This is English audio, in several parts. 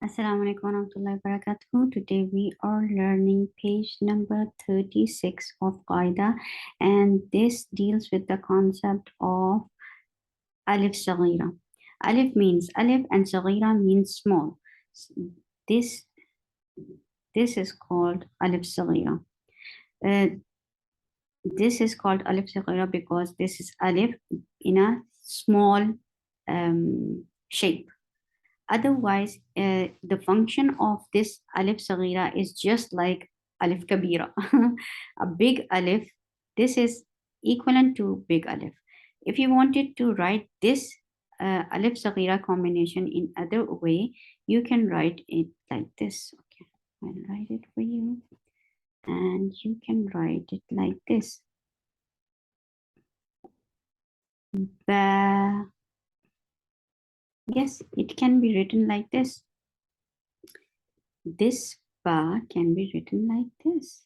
Assalamu alaikum warahmatullahi wabarakatuh. Today we are learning page number 36 of Qaida, and this deals with the concept of Alif Saghira. Alif and Saghira means small. This this is called Alif Saghira. This is called Alif Saghira because this is Alif in a small shape. Otherwise, the function of this alif saghira is just like alif kabira. A big alif, this is equivalent to big alif. If you wanted to write this alif saghira combination in other way, you can write it like this. Okay, I'll write it for you. And you can write it like this. Ba. Yes, it can be written like this. This ba can be written like this.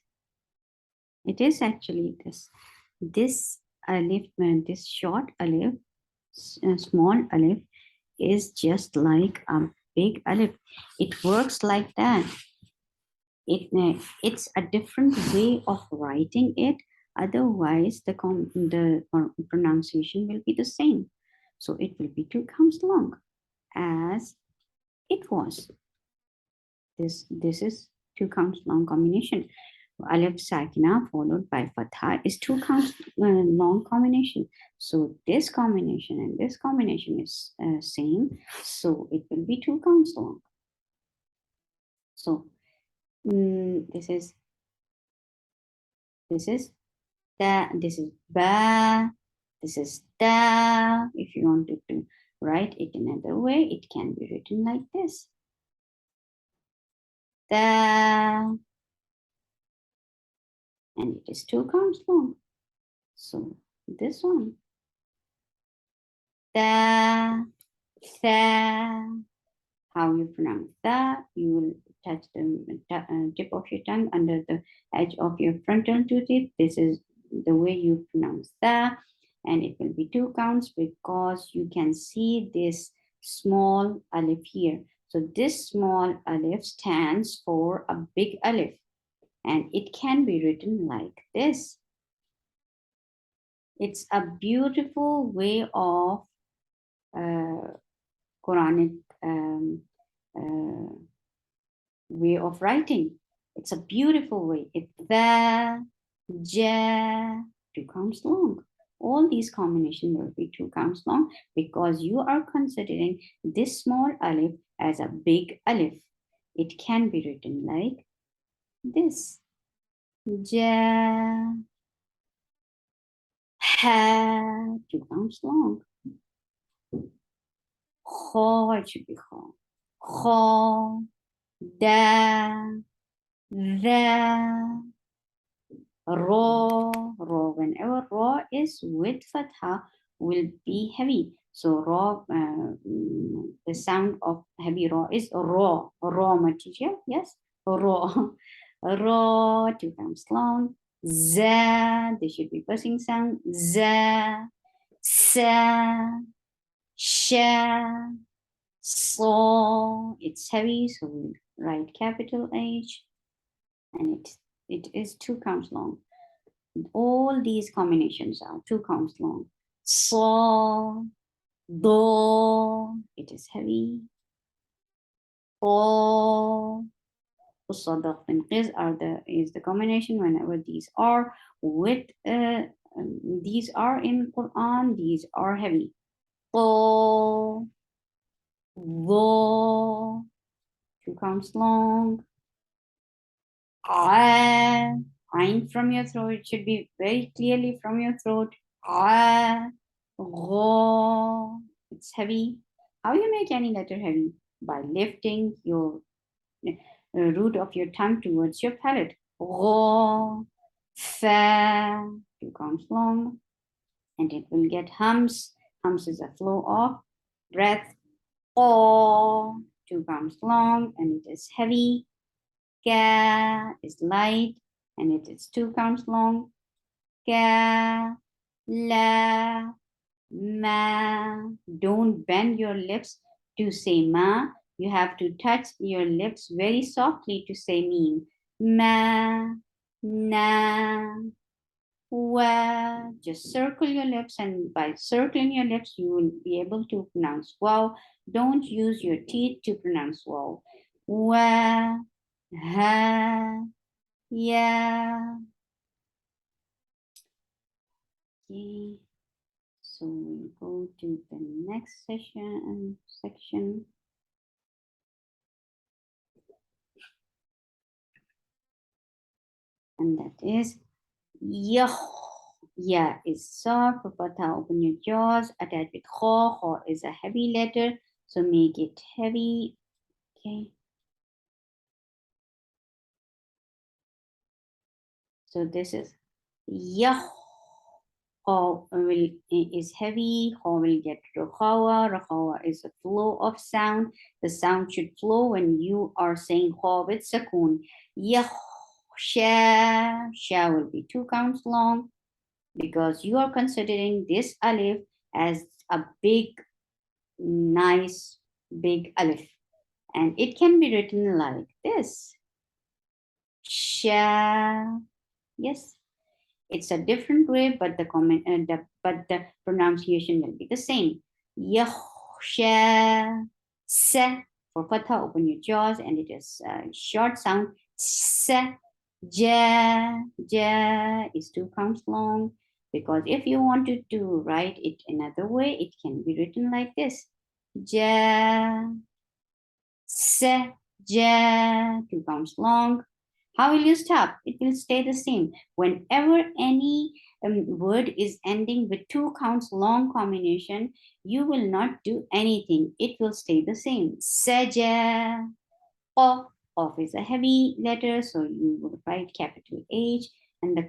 It is actually this. This alif, this short alif, small alif, is just like a big alif. It works like that. It's a different way of writing it. Otherwise, the pronunciation will be the same. So it will be 2 counts long, as it was. This is 2 counts long combination. Alif sakina followed by fatha is 2 counts long combination. So this combination and this combination is same. So it will be 2 counts long. So this is da, this is ba, this is da. If you wanted to write it another way, it can be written like this. Da. And it is 2 counts long. So this one. Da, tha. How you pronounce that? You will touch the tip of your tongue under the edge of your frontal teeth. This is the way you pronounce that. And it will be 2 counts because you can see this small alif here. So this small alif stands for a big alif. And it can be written like this. It's a beautiful way of Quranic way of writing. It's a beautiful way. It's the, ja, 2 counts long. All these combinations will be 2 counts long because you are considering this small alif as a big alif. It can be written like this. Ja, ha, 2 counts long. Kho, it should be kho. Kho, da, the, ro. Whenever ro is with fatha will be heavy. So ro, the sound of heavy ro is raw material. Yes, raw. Ro, 2 times long. Za, there should be passing sound. Za, sa, sha, so. It's heavy, so we write capital H, and it is 2 counts long. All these combinations are 2 counts long. So, do, it is heavy. O, usadaq and qiz is the combination. Whenever these are with these are in Quran, these are heavy. Do, do, 2 counts long. Ain from your throat. It should be very clearly from your throat. Gho. It's heavy. How you make any letter heavy? By lifting your root of your tongue towards your palate. Gho. Fa. 2 counts long. And it will get hums. Hums is a flow of breath. O. 2 counts long. And it is heavy. Ka is light, and it is 2 counts long. Ka, la, ma. Don't bend your lips to say ma. You have to touch your lips very softly to say mean. Ma, na, wa. Just circle your lips, and by circling your lips, you will be able to pronounce wow. Don't use your teeth to pronounce wow. Wa, ha, ya. Okay. So we'll go to the next section. And that is yah. Yeah is soft. For fatha, open your jaws. Attach with kha. Kha is a heavy letter, so make it heavy. Okay. So this is yah. Is heavy. Kha will get rakhawa. Rakhawa is a flow of sound. The sound should flow when you are saying kha with sakun. Yah. Sha will be 2 counts long, because you are considering this alif as a big, nice, big alif. And it can be written like this. Sha. Yes, it's a different way, but the pronunciation will be the same. Yakhsha. Se. For fatha, open your jaws, and it is a short sound. Se. Ja. Ja is 2 counts long, because if you wanted to write it another way, it can be written like this. Ja. Se. Ja. 2 counts long. How will you stop? It will stay the same. Whenever any word is ending with 2 counts long combination, you will not do anything. It will stay the same. Saja. Off. Off is a heavy letter, so you will write capital H, and the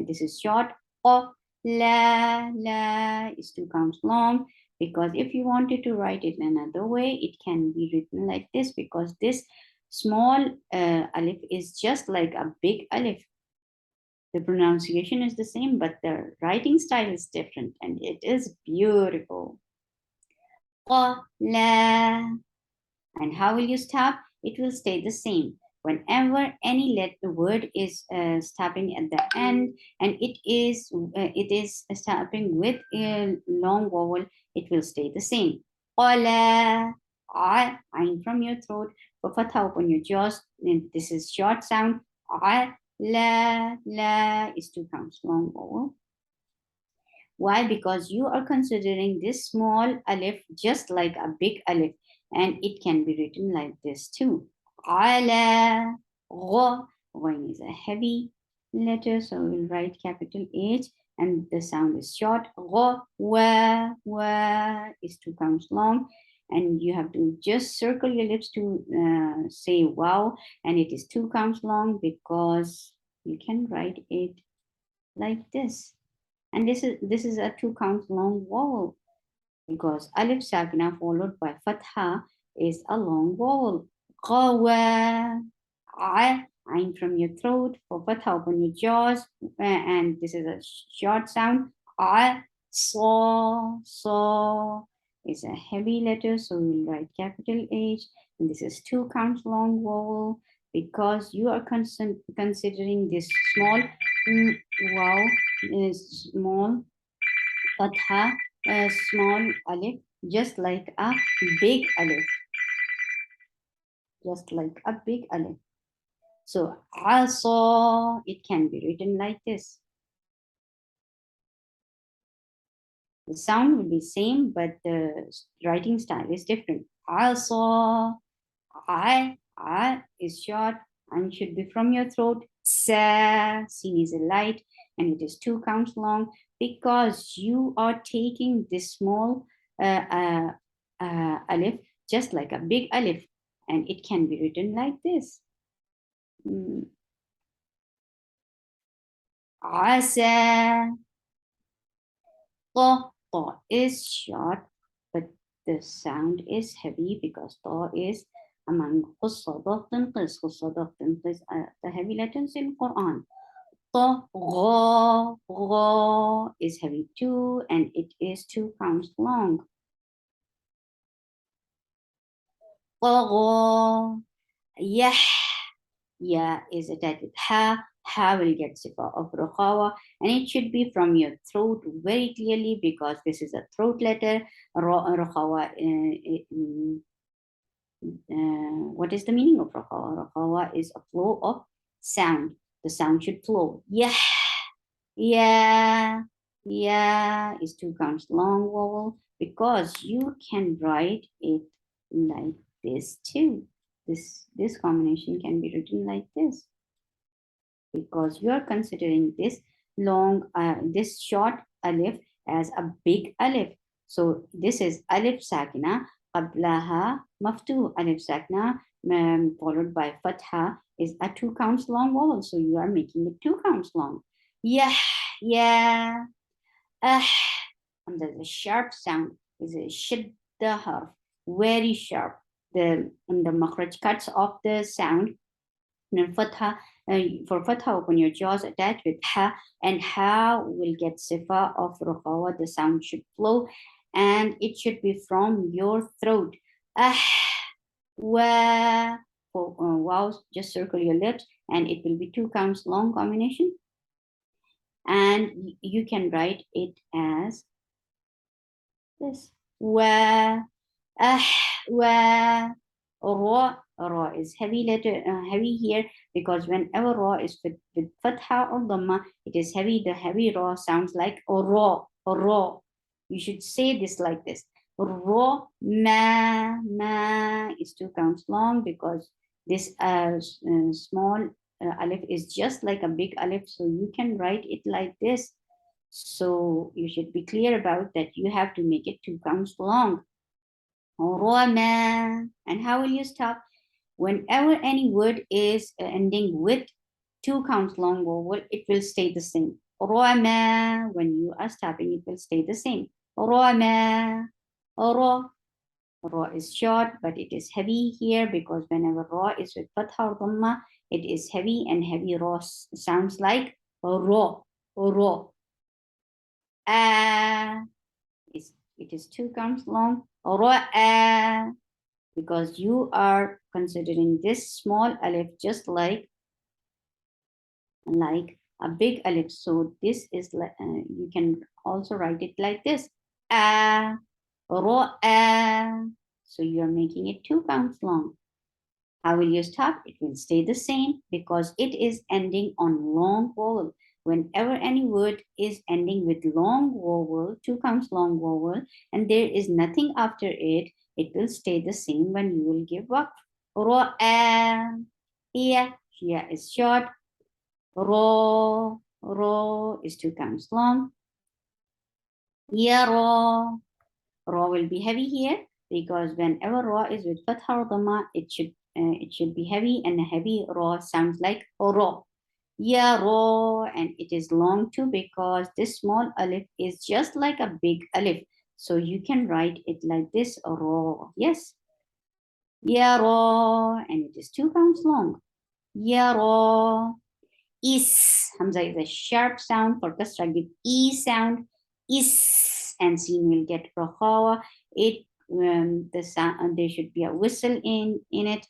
this is short. Off. La. La is 2 counts long, because if you wanted to write it another way, it can be written like this, because this small alif is just like a big alif. The pronunciation is the same, but the writing style is different, and it is beautiful. La. And how will you stop? It will stay the same. Whenever any word is stopping at the end, and it is stopping with a long vowel, it will stay the same. Ola. Ain from your throat. For fatha, open your jaws. And this is short sound. La. La is 2 counts long vowel. Why? Because you are considering this small alif just like a big alif, and it can be written like this too. Ala. Gha. Ghain is a heavy letter, so we'll write capital H, and the sound is short. Gha. Wa. Wa is 2 counts long, and you have to just circle your lips to say wow, and it is 2 counts long, because you can write it like this. And this is a 2 counts long vowel, because alif sakina followed by fatha is a long vowel. Qawa. Ain from your throat. For fatha, open your jaws, and this is a short sound. So is a heavy letter, so we'll write capital H, and this is 2 counts long vowel, because you are considering this small wow is small fatha, a small alif, just like a big alif, just like a big alif. So also it can be written like this. The sound will be same, but the writing style is different. Also, I is short and should be from your throat. Sa, sin is a light, and it is 2 counts long, because you are taking this small alif just like a big alif, and it can be written like this. Asa. Ta is short, but the sound is heavy, because ta is among خصدق تنقص. خصدق تنقص the heavy letters in Quran. Ta, gha is heavy too, and it is 2 counts long. Yeah. Yeah is attached with ha. Ha will get sifa of rukhawa, and it should be from your throat very clearly because this is a throat letter. Rukhawa. What is the meaning of rukhawa? Rukhawa is a flow of sound. The sound should flow. Yeah, yeah, yeah is 2 counts long vowel because you can write it like this too. This combination can be written like this because you are considering this short alif as a big alif. So this is alif sakina, qablaha maftuh. Alif sakina followed by fatha is a 2 counts long vowel. So you are making it 2 counts long. Yeah, yeah, ah. And the sharp sound is a shidda harf, very sharp. The makhraj cuts off the sound. And fatha, for fatha, open your jaws attached with ha, and ha will get sifa of rukhawa. The sound should flow, and it should be from your throat. Ah, wa. For wow, just circle your lips, and it will be 2 counts long combination. And you can write it as this. Wa. Ah, wa. Ra. Ra is heavy letter, heavy here because whenever ra is with fatha or dhamma, it is heavy. The heavy ra sounds like ra, ra. You should say this like this. Ra, ma is 2 counts long because this small alif is just like a big alif, so you can write it like this. So you should be clear about that. You have to make it 2 counts long. Roma. And how will you stop? Whenever any word is ending with 2 counts long vowel, it will stay the same. Roma. When you are stopping, it will stay the same. Roma. Ro. Ro is short, but it is heavy here because whenever ro is with fatha or dhamma, it is heavy, and heavy ro sounds like ro. Ro. It is 2 counts long. Ra'a, because you are considering this small alif just like a big alif. So this is you can also write it like this. Ra'a. So you are making it 2 counts long. How will you stop? It will stay the same because it is ending on long vowel. Whenever any word is ending with long vowel, 2 counts long vowel, and there is nothing after it, it will stay the same when you will give waqf. Ro'a. Here is short. Ro is 2 counts long. Ro. Ro will be heavy here because whenever ro is with fatha or dhamma, it should be heavy, and a heavy ro sounds like ro. Ro, and it is long too because this small alif is just like a big alif. So you can write it like this, ro. Yes. Ro, and it is 2 counts long. Ro. Is. Hamza is a sharp sound. For kasra, give e sound. Is, and sin will get rahawa. It the sound there should be a whistle in it.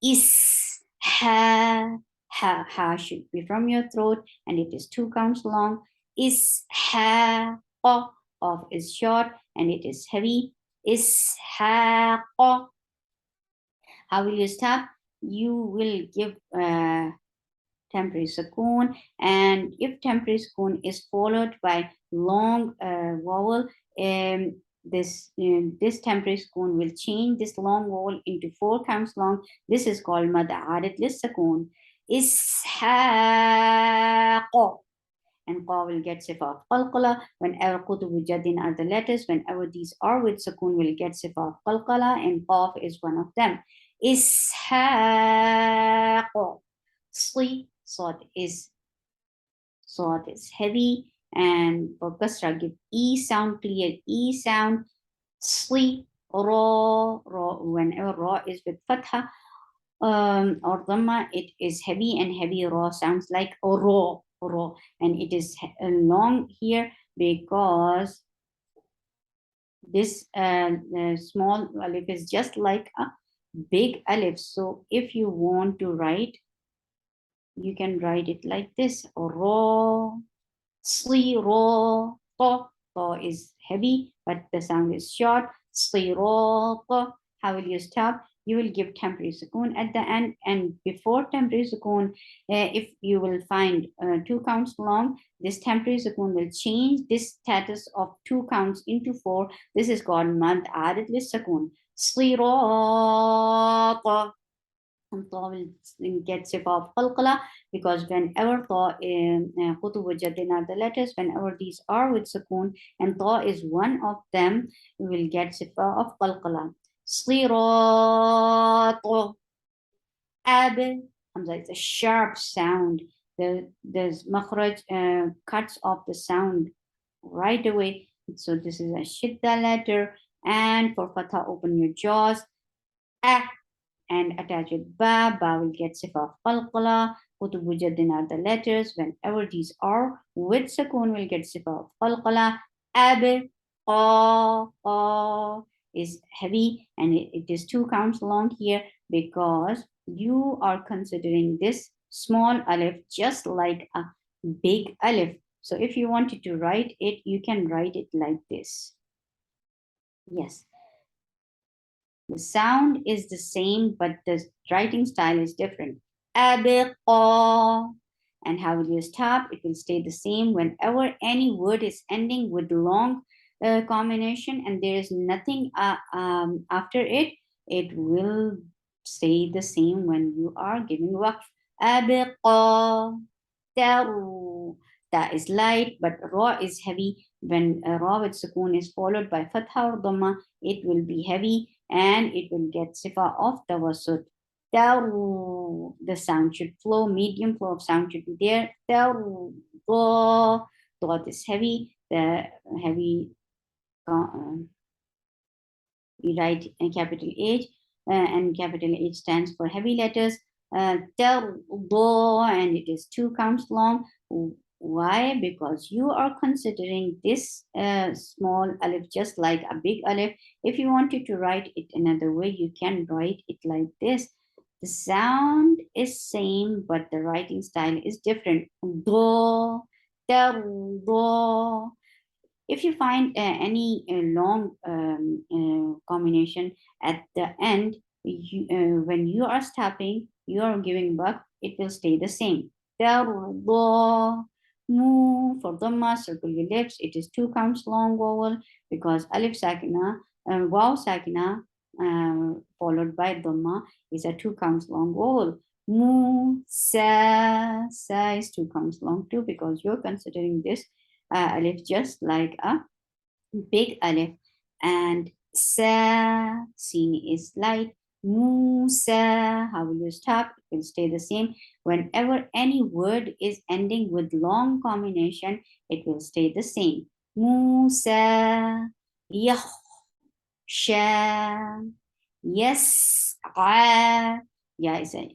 Is. Ha should be from your throat, and it is 2 counts long. Is ha of is short, and it is heavy. Is ha. How will you stop? You will give temporary sukoon, and if temporary sukoon is followed by long vowel, this temporary sukoon will change this long vowel into 4 counts long. This is called mad arid lis sukoon. Ishaq, and qa will get sifa of qalqala. Whenever qutubu jadin are the letters, whenever these are with sukoon, will get sifa of qalqala, and qaf is one of them. Ishaq. Sod is heavy, and for kasra give e sound, clear e sound. Sli, ro. Whenever ro is with fatha or dhamma, it is heavy, and heavy ro sounds like ro, and it is long here because this small alif is just like big alif. So if you want to write, you can write it like this: Ra, صراط. Ta is heavy, but the sound is short. صراط. How will you stop? You will give temporary sukoon at the end, and before temporary sukoon, if you will find 2 counts long, this temporary sukoon will change this status of 2 counts into 4. This is called mad added with sukoon. صراط. And ta will get sifa of qalqala, because whenever ta khutu wajaddin are the letters, whenever these are with sukoon and ta is one of them, we will get sifa of qalqala. Sirat. Ab. Hamza is a sharp sound. The makhraj cuts off the sound right away. So this is a shidda letter. And for fatha, open your jaws. Ah, and attach it ba. Ba will get sifa of qalqala. Kutubu jaddin are the letters. Whenever these are with sukoon, will get sifa of qalqala. Ab, qa is heavy, and it is 2 counts long here, because you are considering this small alif just like a big alif. So if you wanted to write it, you can write it like this. Yes. The sound is the same, but the writing style is different. Abiqa. And how will you stop? It will stay the same whenever any word is ending with long combination and there is nothing after it. It will stay the same when you are giving waqf. Abiqa. Taru. Ta is light, but ra is heavy. When ra with sukoon is followed by fatha or dhamma, it will be heavy and it will get sifa of tawassut. Taru. The sound should flow, medium flow of sound should be there. Taru. Da. Dot is heavy. The heavy, you write a capital H, and capital H stands for heavy letters. And it is 2 counts long. Why? Because you are considering this small alif just like a big alif. If you wanted to write it another way, you can write it like this. The sound is same, but the writing style is different. Do, do. If you find any long combination at the end, when you are stopping, you are giving back, it will stay the same. Mu. For dhamma, circle your lips. It is 2 counts long vowel, because alif sakina, waw sakina, followed by dhamma, is a 2 counts long vowel. Mu. Sa is 2 counts long too, because you're considering this alif just like a big alif. And sa, sin is light. Musa, how will you stop? It will stay the same. Whenever any word is ending with long combination, it will stay the same. Musa, yakhsha, yes, yeah, it's a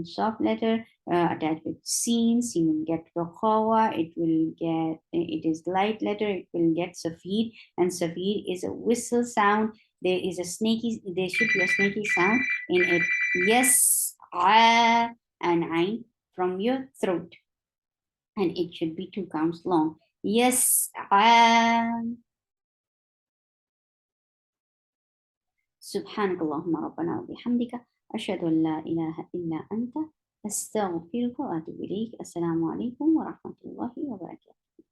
soft letter attached with sin. Sin will get Rokhawa. It will get, it is light letter. It will get Safir. And Safir is a whistle sound. There is a snaky, there should be a snaky sound in it. Yes, and Ain from your throat. And it should be 2 counts long. Yes, سبحانك اللهم ربنا وبحمدك أشهد أن لا إله إلا أنت أستغفرك وأتوب إليك. السلام عليكم ورحمة الله وبركاته.